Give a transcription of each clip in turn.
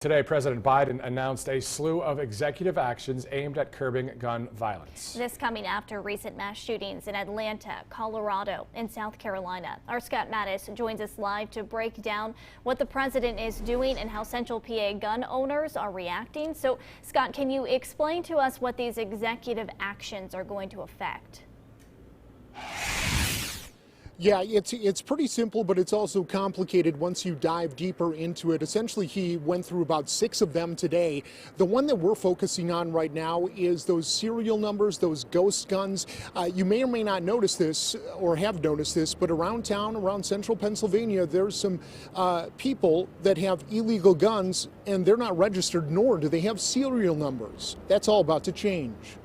Today, President Biden announced a slew of executive actions aimed at curbing gun violence. This coming after recent mass shootings in Atlanta, Colorado, and South Carolina. Our Scott Mattis joins us live to break down what the president is doing and how Central PA gun owners are reacting. So, Scott, can you explain to us what these executive actions are going to affect? Yeah, it's pretty simple, but it's also complicated once you dive deeper into it. Essentially, he went through about 6 of them today. The one that we're focusing on right now is those serial numbers, those ghost guns. You may or may not notice this or have noticed this, but around town, around central Pennsylvania, there's some people that have illegal guns, and they're not registered, nor do they have serial numbers. That's all about to change.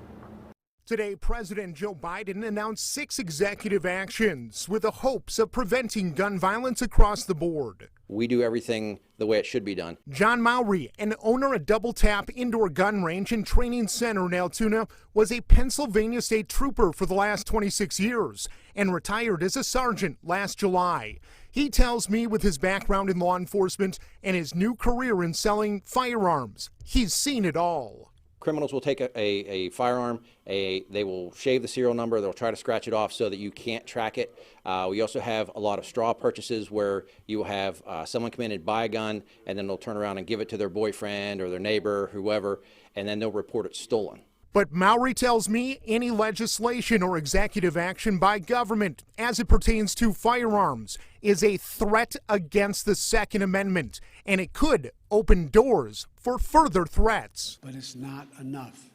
Today, President Joe Biden announced 6 executive actions with the hopes of preventing gun violence across the board. We do everything the way it should be done. John Mowry, an owner of Double Tap Indoor Gun Range and Training Center in Altoona, was a Pennsylvania State Trooper for the last 26 years and retired as a sergeant last July. He tells me with his background in law enforcement and his new career in selling firearms, he's seen it all. Criminals will take a firearm, they will shave the serial number, they'll try to scratch it off so that you can't track it. We also have a lot of straw purchases where you will have someone come in and buy a gun, and then they'll turn around and give it to their boyfriend or their neighbor, whoever, and then they'll report it stolen. But Mowry tells me any legislation or executive action by government as it pertains to firearms is a threat against the Second Amendment, and it could open doors for further threats. But it's not enough.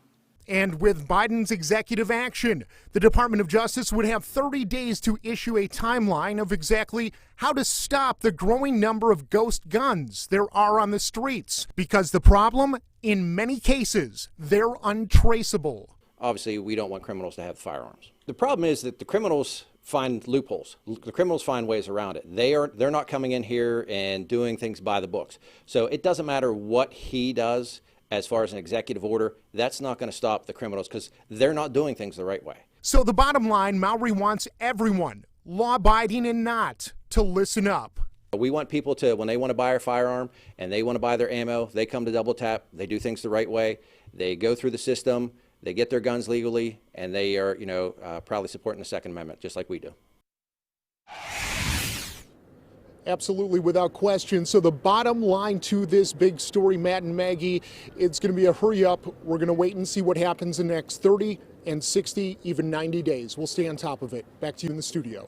And with Biden's executive action, the Department of Justice would have 30 days to issue a timeline of exactly how to stop the growing number of ghost guns there are on the streets. Because the problem, in many cases, they're untraceable. Obviously, we don't want criminals to have firearms. The problem is that the criminals find loopholes. The criminals find ways around it. They're not coming in here and doing things by the books. So it doesn't matter what he does as far as an executive order, that's not going to stop the criminals because they're not doing things the right way. So the bottom line, Mowry wants everyone, law-abiding and not, to listen up. We want people to, when they want to buy a firearm and they want to buy their ammo, they come to Double Tap, they do things the right way, they go through the system, they get their guns legally, and they are, proudly supporting the Second Amendment, just like we do. Absolutely, without question. So the bottom line to this big story, Matt and Maggie, it's going to be a hurry up. We're going to wait and see what happens in the next 30 and 60, even 90 days. We'll stay on top of it. Back to you in the studio.